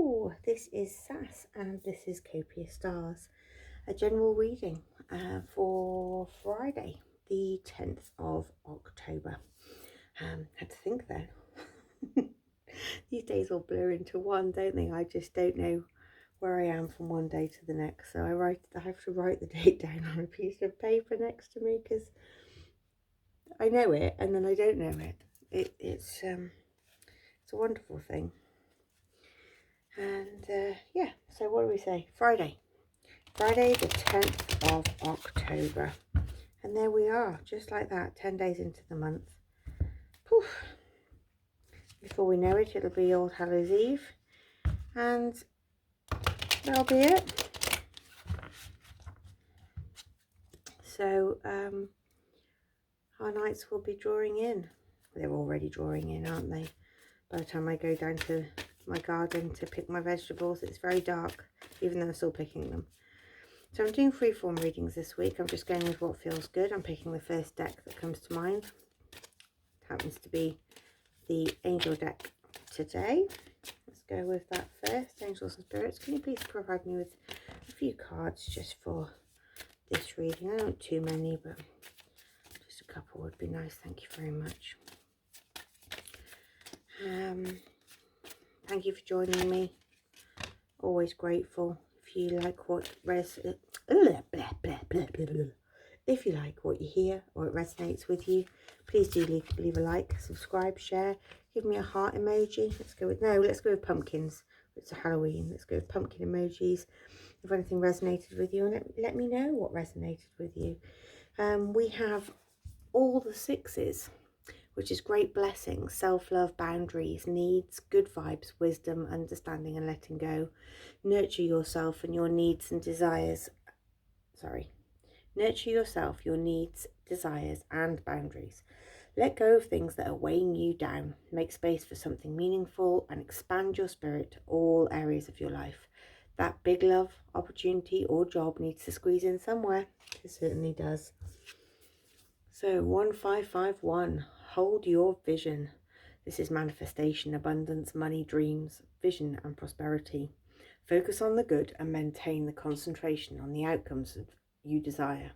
Hello, this is Sass and this is Copia Stars, a general reading for Friday, the 10th of October. Had to think then. These days all blur into one, don't they? I just don't know where I am from one day to the next. So I have to write the date down on a piece of paper next to me because I know it and then I don't know it. It's a wonderful thing. And yeah, so what do we say? Friday the 10th of October. And there we are, just like that, 10 days into the month. Poof. Before we know it, it'll be All Hallows Eve. And that'll be it. So our nights will be drawing in. They're already drawing in, aren't they? By the time I go down to my garden to pick my vegetables, it's very dark, even though I'm still picking them. So I'm doing freeform readings this week. I'm just going with what feels good. I'm picking the first deck that comes to mind. It happens to be the Angel deck today. Let's go with that first. Angels and Spirits, can you please provide me with a few cards just for this reading? I don't want too many, but just a couple would be nice. Thank you very much. Thank you for joining me. Always grateful. If you like what if you like what you hear or it resonates with you, please do leave a like, subscribe, share, give me a heart emoji. Let's go with pumpkins. It's a Halloween. Let's go with pumpkin emojis. If anything resonated with you, and let me know what resonated with you. We have all the sixes, which is great blessings, self-love, boundaries, needs, good vibes, wisdom, understanding and letting go. Nurture yourself and your needs and desires. Nurture yourself, your needs, desires and boundaries. Let go of things that are weighing you down. Make space for something meaningful and expand your spirit to all areas of your life. That big love, opportunity or job needs to squeeze in somewhere. It certainly does. So 1551, hold your vision. This is manifestation, abundance, money, dreams, vision and prosperity. Focus on the good and maintain the concentration on the outcomes that you desire.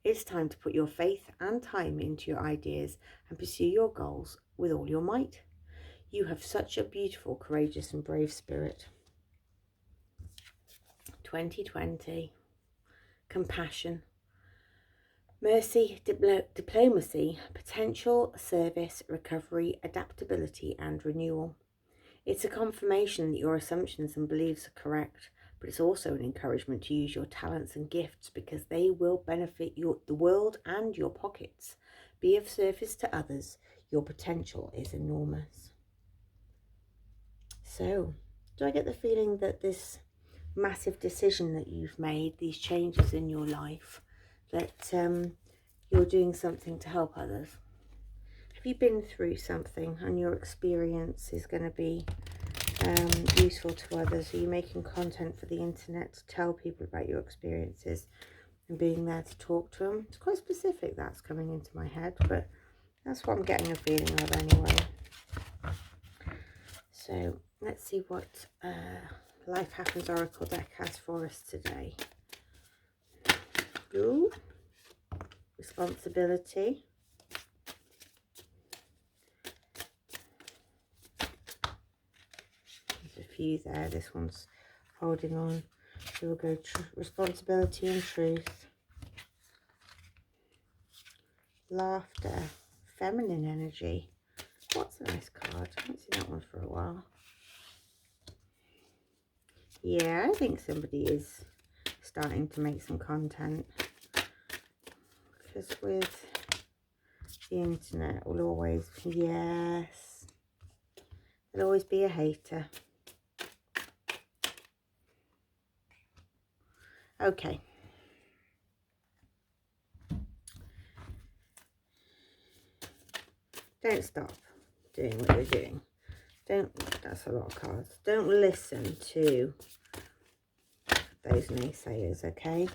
It's time to put your faith and time into your ideas and pursue your goals with all your might. You have such a beautiful, courageous and brave spirit. 2020, compassion, mercy, diplomacy, potential, service, recovery, adaptability and renewal. It's a confirmation that your assumptions and beliefs are correct, but it's also an encouragement to use your talents and gifts because they will benefit the world and your pockets. Be of service to others. Your potential is enormous. So, do I get the feeling that this massive decision that you've made, these changes in your life, that you're doing something to help others? Have you been through something and your experience is going to be useful to others? Are you making content for the internet to tell people about your experiences and being there to talk to them? It's quite specific, that's coming into my head, but that's what I'm getting a feeling of anyway. So let's see what Life Happens Oracle deck has for us today. Ooh, responsibility. There's a few there. This one's holding on. So we'll go responsibility and truth. Laughter, feminine energy. What's a nice card? I haven't seen that one for a while. Yeah, I think somebody is starting to make some content. Because with the internet will always, yes, there'll always be a hater. Okay. Don't stop doing what you're doing. That's a lot of cards. Don't listen to those naysayers, okay?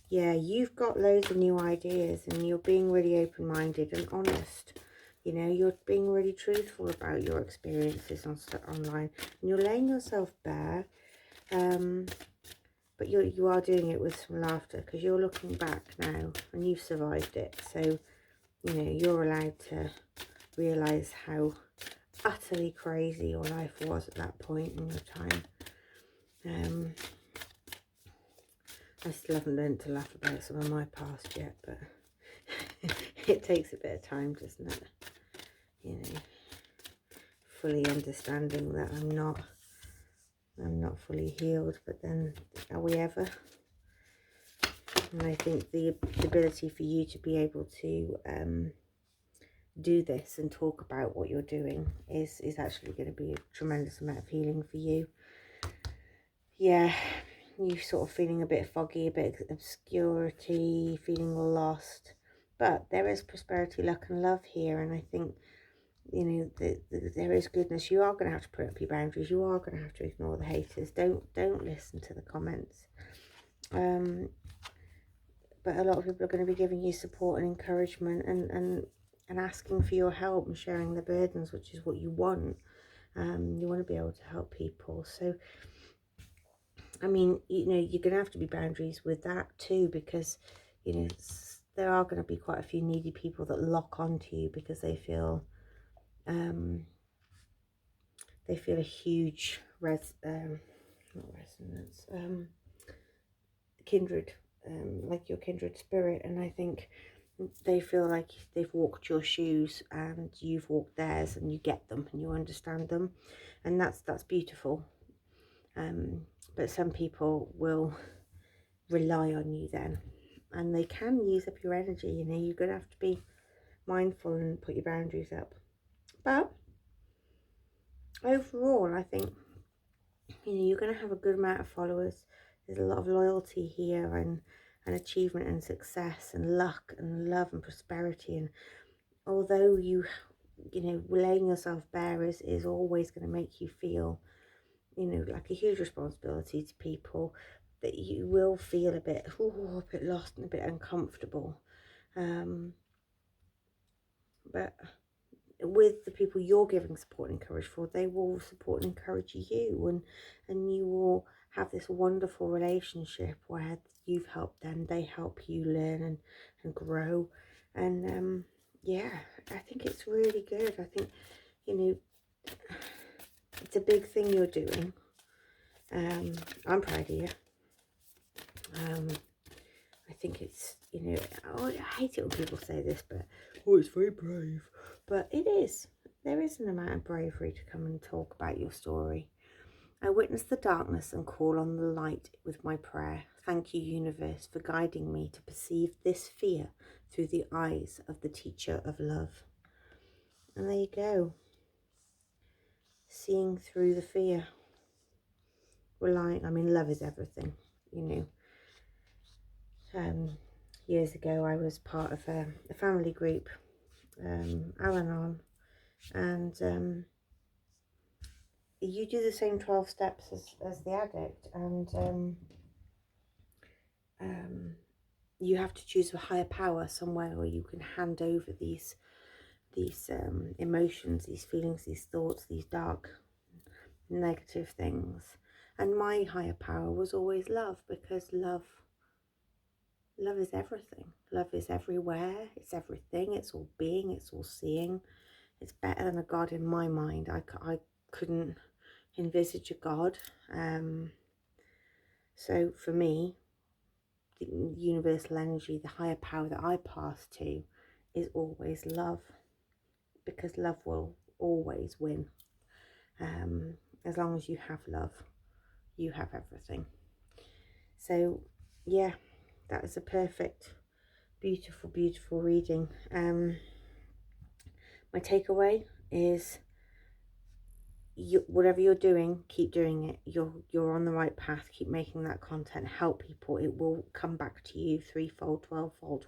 Yeah, you've got loads of new ideas and you're being really open-minded and honest. You know, you're being really truthful about your experiences online, and you're laying yourself bare. But you are doing it with some laughter, because you're looking back now and you've survived it. So, you know, you're allowed to realise how utterly crazy your life was at that point in your time. I still haven't learned to laugh about some of my past yet, but it takes a bit of time, doesn't it? You know, fully understanding that I'm not fully healed, but then are we ever? And I think the ability for you to be able to do this and talk about what you're doing is actually going to be a tremendous amount of healing for you. Yeah, you sort of feeling a bit foggy, a bit of obscurity, feeling lost, but there is prosperity, luck and love here. And I think, you know, there is goodness. You are going to have to put up your boundaries. You are going to have to ignore the haters. Don't listen to the comments. But a lot of people are going to be giving you support and encouragement, and asking for your help and sharing their burdens, which is what you want. You want to be able to help people. So, I mean, you know, you're going to have to be boundaries with that too, because, you know, there are going to be quite a few needy people that lock onto you because they feel a huge not resonance, kindred, like your kindred spirit. And I think they feel like they've walked your shoes and you've walked theirs, and you get them and you understand them, and that's beautiful. But some people will rely on you then, and they can use up your energy. You know, you're going to have to be mindful and put your boundaries up. But overall, I think, you know, you're going to have a good amount of followers. There's a lot of loyalty here, and achievement and success and luck and love and prosperity. And although you know, laying yourself bare is always going to make you feel, you know, like a huge responsibility to people, that you will feel a bit lost and a bit uncomfortable. But with the people you're giving support and encouragement for, they will support and encourage you, and you will have this wonderful relationship where you've helped them, they help you learn and grow. And yeah, I think it's really good. I think, you know, it's a big thing you're doing. I'm proud of you. I think it's, you know, I hate it when people say this, but oh, it's very brave. But it is. There is an amount of bravery to come and talk about your story. I witness the darkness and call on the light with my prayer. Thank you, universe, for guiding me to perceive this fear through the eyes of the teacher of love. And there you go. Seeing through the fear. I mean, love is everything, you know. Years ago, I was part of a family group, Al-Anon, and you do the same 12 steps as the addict, and you have to choose a higher power somewhere where you can hand over these emotions, these feelings, these thoughts, these dark negative things. And my higher power was always love, because love is everything. Love is everywhere. It's everything. It's all being. It's all seeing. It's better than a God in my mind. I couldn't envisage a God. So for me, the universal energy, the higher power that I pass to, is always love, because love will always win. As long as you have love, you have everything. So yeah, that is a perfect, beautiful, beautiful reading. My takeaway is, whatever you're doing, keep doing it. You're on the right path. Keep making that content. Help people. It will come back to you threefold, 12-fold.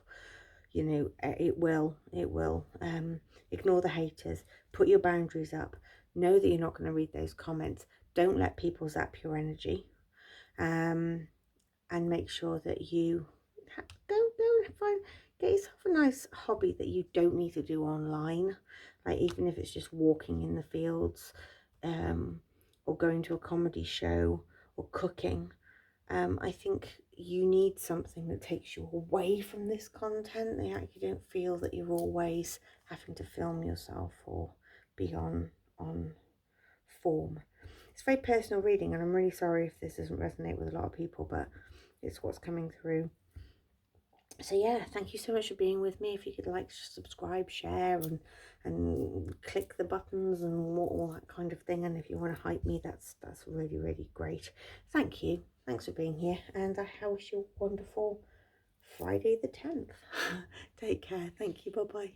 You know, it will. Ignore the haters. Put your boundaries up. Know that you're not going to read those comments. Don't let people zap your energy. And make sure that you get yourself a nice hobby that you don't need to do online, like even if it's just walking in the fields, or going to a comedy show or cooking. I think you need something that takes you away from this content. That you don't feel that you're always having to film yourself or be on form. It's very personal reading, and I'm really sorry if this doesn't resonate with a lot of people, but it's what's coming through. So yeah, thank you so much for being with me. If you could like, subscribe, share, and click the buttons and all that kind of thing. And if you want to hype me, that's really, really great. Thank you. Thanks for being here, and I wish you a wonderful Friday the 10th. Take care. Thank you. Bye bye.